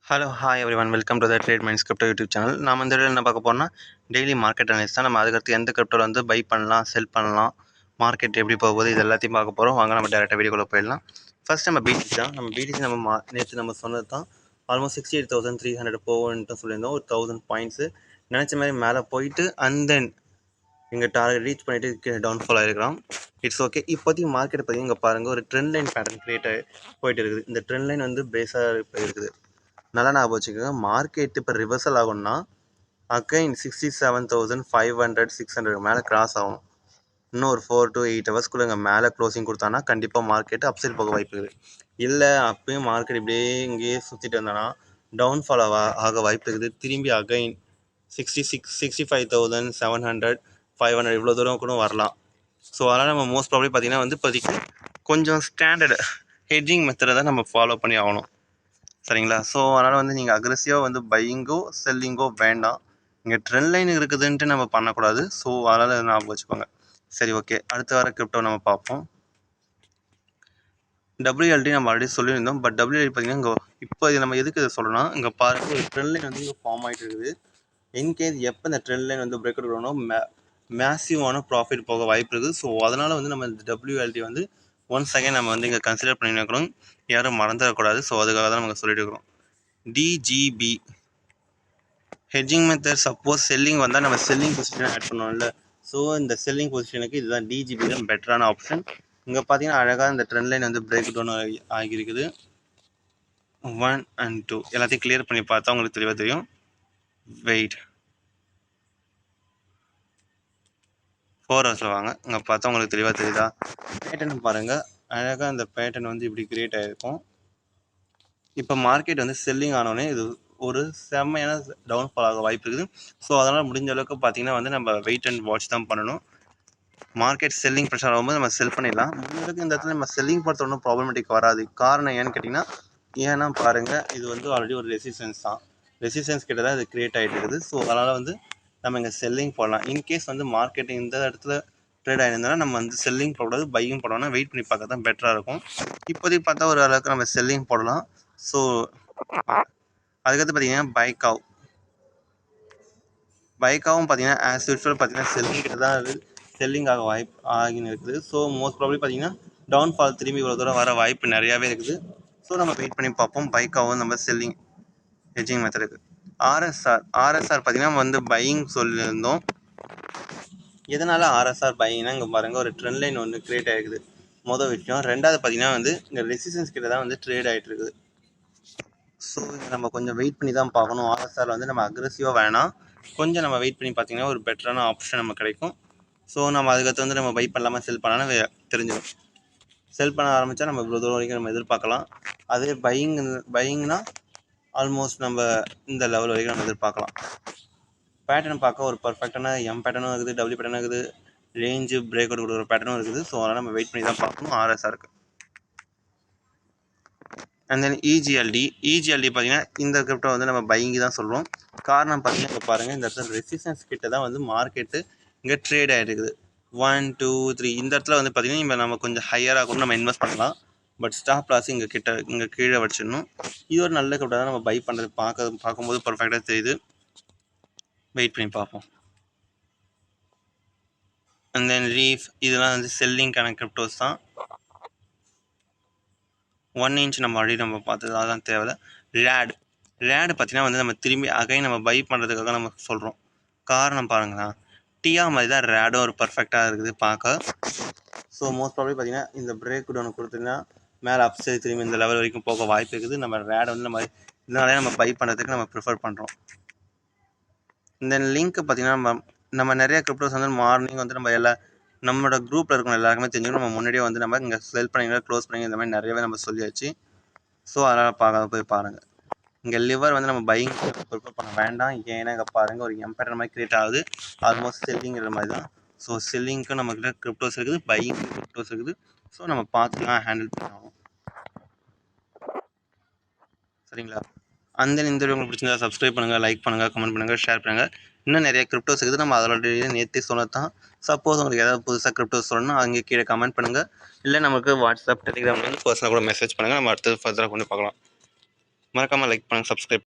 Hello hi every one welcome to the trade minds crypto YouTube channel. நம்ம இந்த video என்ன பார்க்க போறோம்னா டெய்லி மார்க்கெட் அனலைஸ் தான். நம்ம அதுக்கடுத்து எந்த கிரிப்டோவில் வந்து பை பண்ணலாம், செல் பண்ணலாம், மார்க்கெட் எப்படி போகுது, இது எல்லாத்தையும் பார்க்க போகிறோம். வாங்க நம்ம டேரெக்டாக வீடியோக்குள்ளே போயிடலாம். ஃபர்ஸ்ட் நம்ம பிடிசி தான். நம்ம பிடிசி நம்ம நேற்று நம்ம சொன்னது தான். ஆல்மோஸ்ட் 68,300 போகும்ன்ட்டு சொல்லியிருந்தோம். ஒரு 1000 பாயிண்ட்ஸு நினச்ச மாதிரி மேலே போயிட்டு அண்ட் தென் இங்கே டார்கெட் ரீச் பண்ணிவிட்டு டவுன்ஃபால் ஆகிருக்கலாம். It's okay. இப்போதைக்கு மார்க்கெட் பற்றி இங்கே பாருங்கள், ஒரு ட்ரெண்ட் லைன் பேட்டர்ன் கிரியேட் ஆகி போயிட்டு இருக்குது. இந்த ட்ரெண்ட் லைன் வந்து பேஸாக இப்போ இருக்குது. நல்லா ஞாபகம் வச்சுக்கோங்க. மார்க்கெட் இப்போ ரிவர்சல் ஆகும்னா அகைன் 67,500 600 மேலே கிராஸ் ஆகும். இன்னும் ஒரு 4 to 8 ஹவர்ஸ்க்குள்ளே இங்கே மேலே க்ளோசிங் கொடுத்தானா கண்டிப்பாக மார்க்கெட்டு அப்சைட் போக வாய்ப்பு இருக்குது. இல்லை அப்பயும் மார்க்கெட் இப்படியே இங்கேயே சுற்றிட்டு வந்தானா டவுன்ஃபால் ஆக வாய்ப்பு இருக்குது. திரும்பி அகைன் 65,700 500 இவ்வளோ தூரம் கூட வரலாம். ஸோ அதனால் நம்ம மோஸ்ட் ப்ராப்ளி பார்த்திங்கன்னா வந்து இப்போதைக்கு கொஞ்சம் ஸ்டாண்டர்டு ஹெட்ஜிங் மெத்தடை தான் நம்ம ஃபாலோ பண்ணி ஆகணும். சரிங்களா? ஸோ அதனால் வந்து நீங்கள் அக்ரெசிவாக வந்து பையிங்கோ செல்லிங்கோ வேண்டாம். இங்கே ட்ரெண்ட் லைன் இருக்குதுன்ட்டு நம்ம பண்ணக்கூடாது. ஸோ அதனால் ஞாபகம் வச்சுக்கோங்க. சரி, ஓகே. அடுத்த வர கிரிப்டோ நம்ம பார்ப்போம். WLD நம்ம ஆல்ரெடி சொல்லியிருந்தோம். பட் WLD பார்த்தீங்கன்னா இங்கே இப்போ இது நம்ம எதுக்கு இதை சொல்கிறோம்னா, இங்கே பாருங்கள் ஒரு ட்ரெண்ட் லைன் வந்து இங்கே ஃபார்ம் ஆகிட்டு இருக்குது. இன்கேஸ் எப்போ இந்த ட்ரெண்ட் லைன் வந்து பிரேக் அவுட் வரணும் மேசிவான ப்ராஃபிட் போக வாய்ப்பு இருக்குது. ஸோ அதனால் வந்து நம்ம இந்த WLD வந்து ஒன்ஸ் அகைன் நம்ம வந்து இங்கே கன்சிடர் பண்ணி வைக்கணும். யாரும் மறந்துடக்கூடாது. ஸோ அதுக்காக தான் நம்ம சொல்லிட்டு இருக்கிறோம். DGB hedging method. Suppose selling வந்தால் நம்ம செல்லிங் பொசிஷனை ஆட் பண்ணுவோம்ல. ஸோ இந்த செல்லிங் பொசிஷனுக்கு இதுதான் DGB தான் பெட்டரான ஆப்ஷன். இங்கே பார்த்தீங்கன்னா அழகாக இந்த ட்ரெண்ட் லைன் வந்து பிரேக் டவுன் ஆகியிருக்குது. 1 and 2 எல்லாத்தையும் கிளியர் பண்ணி பார்த்தா உங்களுக்கு தெளிவாக தெரியும். வெயிட் 4 ஹவர்ஸில் வாங்க. இங்கே பார்த்தா உங்களுக்கு தெளிவாக தெரியுதா? பேட்டர்ன் பாருங்கள். அழகாக அந்த பேட்டர்ன் வந்து இப்படி கிரியேட் ஆகிருக்கும். இப்போ மார்க்கெட் வந்து செல்லிங் ஆனோடனே இது ஒரு செம்மையான டவுன்ஃபால் ஆக வாய்ப்பு இருக்குது. ஸோ அதனால் முடிஞ்ச அளவுக்கு பார்த்தீங்கன்னா வந்து நம்ம வெயிட் அண்ட் வாட்ச் தான் பண்ணணும். மார்க்கெட் செல்லிங் ப்ரெஷர் ஆகும்போது நம்ம செல் பண்ணிடலாம். முடிஞ்ச அளவுக்கு இந்த இடத்துல நம்ம செல்லிங் பொறுத்த ஒன்றும் ப்ராப்ளமேட்டிக் வராது. காரணம் ஏன்னு கேட்டிங்கன்னா, ஏன்னா பாருங்கள் இது வந்து ஆல்ரெடி ஒரு ரெசிஸ்டன்ஸ் தான். ரெசிஸ்டன்ஸ் கிட்ட தான் இது கிரியேட் ஆகிட்டு இருக்குது. ஸோ அதனால் வந்து நம்ம இங்கே செல்லிங் போடலாம். இன்கேஸ் வந்து மார்க்கெட் இந்த இடத்துல ட்ரேட் ஆகிருந்தோம்னா நம்ம வந்து செல்லிங் போடக்கூடாது, பையிங் போடணும்னா வெயிட் பண்ணி பார்க்க தான் பெட்டராக இருக்கும். இப்போதைக்கு பார்த்தா ஒரு அளவுக்கு நம்ம செல்லிங் போடலாம். ஸோ அதுக்கடுத்து பார்த்தீங்கன்னா பைக்காவும் பார்த்தீங்கன்னா ஆஸ் யூஸ்வல் பார்த்தீங்கன்னா செல்லிங் கிட்ட தான் அது செல்லிங் ஆக வாய்ப்பு ஆகின்னு இருக்குது. ஸோ மோஸ்ட் ப்ராப்ளி பார்த்தீங்கன்னா டவுன்ஃபால் திரும்பி இவ்வளோ தூரம் வர வாய்ப்பு நிறையாவே இருக்குது. ஸோ நம்ம வெயிட் பண்ணி பார்ப்போம். பைக்காவும் நம்ம செல்லிங் ஹெட்ஜிங் மெத்தடுக்கு. ஆர்எஸ்ஆர் பார்த்தீங்கன்னா வந்து பையிங் சொல்லியிருந்தோம். எதனால் ஆர்எஸ்ஆர் பையிங்னா இங்கே பாருங்கள் ஒரு ட்ரெண்ட் லைன் ஒன்று கிரியேட் ஆகிருக்குது. மொதல் விஷயம். ரெண்டாவது பார்த்தீங்கன்னா வந்து இங்கே ரெசிஸ்டன்ஸ் கிட்ட தான் வந்து ட்ரேட் ஆகிட்டு இருக்குது. ஸோ நம்ம கொஞ்சம் வெயிட் பண்ணி தான் பார்க்கணும். ஆர்எஸ்ஆர் வந்து நம்ம அக்ரெசிவாக வேணாம், கொஞ்சம் நம்ம வெயிட் பண்ணி பார்த்தீங்கன்னா ஒரு பெட்டரான ஆப்ஷன் நமக்கு கிடைக்கும். ஸோ நம்ம அதுக்கடுத்து வந்து நம்ம பை பண்ணலாமல் செல் பண்ணலாம்னு தெரிஞ்சிடும். செல் பண்ண ஆரம்பித்தா நம்ம இவ்வளோ தூரம் வரைக்கும் நம்ம எதிர்பார்க்கலாம். அதே பையிங்னா ஆல்மோஸ்ட் நம்ம இந்த லெவல் வரைக்கும் நம்ம எதிர்பார்க்கலாம். பேட்டர்ன் பார்க்க ஒரு பர்ஃபெக்டான எம் பேட்டர்னும் இருக்குது, டபிள்யூ பேட்டர்னும் இருக்குது, ரேஞ்சு பிரேக் அவுட் கொடுக்குற பேட்டர்னும் இருக்குது. ஸோ அதனால் நம்ம வெயிட் பண்ணி தான் பார்க்கணும் ஆர்எஸ்ஆருக்கு. அண்ட் தென் இஜிஎல்டி பார்த்தீங்கன்னா இந்த கிரிப்டோ வந்து நம்ம பையிங் தான் சொல்லுவோம். காரணம் பார்த்தீங்கன்னா இப்போ பாருங்கள் இந்த இடத்துல ரெசிஸ்டன்ஸ் கிட்ட தான் வந்து மார்க்கெட்டு இங்கே ட்ரேட் ஆகிட்டு இருக்குது. 1 2 3 இந்த இடத்துல வந்து பார்த்தீங்கன்னா இப்போ நம்ம கொஞ்சம் ஹையராக கூட நம்ம இன்வெஸ்ட் பண்ணலாம். பட் ஸ்டாப் லாஸ் இங்கே கீழே வச்சிடணும். இது ஒரு நல்ல கிரிப்டோ தான். நம்ம பை பண்ணுறது பார்க்கும்போது பர்ஃபெக்டாக தெரியுது. வெயிட் பண்ணி பார்ப்போம். அண்ட் தென் லீஃப் இதெல்லாம் வந்து செல்லிங்கான கிரிப்டோஸ் தான். 1 inch நம்ம ஆல்ரெடி நம்ம பார்த்தது, அதான் தேவை. ரேடு பார்த்தீங்கன்னா வந்து நம்ம திரும்பி அகைன் நம்ம பை பண்ணுறதுக்காக நம்ம சொல்கிறோம். காரணம் பாருங்களேன், டியா மாதிரி தான் ரேடும் ஒரு பர்ஃபெக்டாக இருக்குது பார்க்க. ஸோ மோஸ்ட் ப்ராப்ளி பார்த்தீங்கன்னா இந்த பிரேக் டவுன் கொடுத்தீங்கன்னா மேலே அப்சைட் திரும்பி இந்த லெவல் வரைக்கும் போக வாய்ப்பு இருக்குது. நம்ம ரேடை வந்து நம்ம இதனாலே நம்ம பை பண்ணுறதுக்கு நம்ம ப்ரிஃபர் பண்ணுறோம். இந்த லிங்க் பார்த்தீங்கன்னா நம்ம நிறைய கிரிப்டோஸ் வந்து மார்னிங் வந்து நம்ம நம்மளோட குரூப்பில் இருக்கணும் எல்லாருக்குமே தெரிஞ்சுக்கணும். நம்ம முன்னாடியே வந்து நம்ம இங்கே செல் பண்ணிங்க, க்ளோஸ் பண்ணிங்க, இந்த மாதிரி நிறையவே நம்ம சொல்லியாச்சு. ஸோ அதனால் போய் பாருங்கள். இங்கே லிவர் வந்து நம்ம பையிங் ப்ரிஃபர் பண்ண வேண்டாம். ஏன்னா இங்கே பாருங்கள் ஒரு எம்பேட்டர் மாதிரி கிரியேட் ஆகுது. ஆல்மோஸ்ட் செல்லிங்கிற மாதிரி தான். ஸோ செல்லிங்க்கு நம்மக்கிட்ட கிரிப்டோஸ் இருக்குது, பையிங் கிரிப்டோஸ் இருக்குது. ஸோ நம்ம பார்த்து தான் ஹேண்டில் பண்ணணும். சரிங்களா? அந்த இந்த வீடியோ உங்களுக்கு பிடிச்சிருந்தா சப்ஸ்கிரைப் பண்ணுங்கள், லைக் பண்ணுங்கள், கமெண்ட் பண்ணுங்கள், ஷேர் பண்ணுங்கள். இன்னும் நிறைய கிரிப்டோஸ் இருக்குது. நம்ம அதோட நேற்று சொன்னது தான். சப்போஸ் உங்களுக்கு ஏதாவது புதுசாக கிரிப்டோஸ் சொல்லணும்னா அங்கே கீழே கமெண்ட் பண்ணுங்கள். இல்லை நமக்கு வாட்ஸ்அப், டெலிகிராம் வந்து பர்சனலாக கூட மெசேஜ் பண்ணுங்கள். நம்ம அடுத்தது ஃபர்தராக கொண்டு பார்க்கலாம். மறக்காமல் லைக் பண்ணுங்கள், சப்ஸ்கிரைப்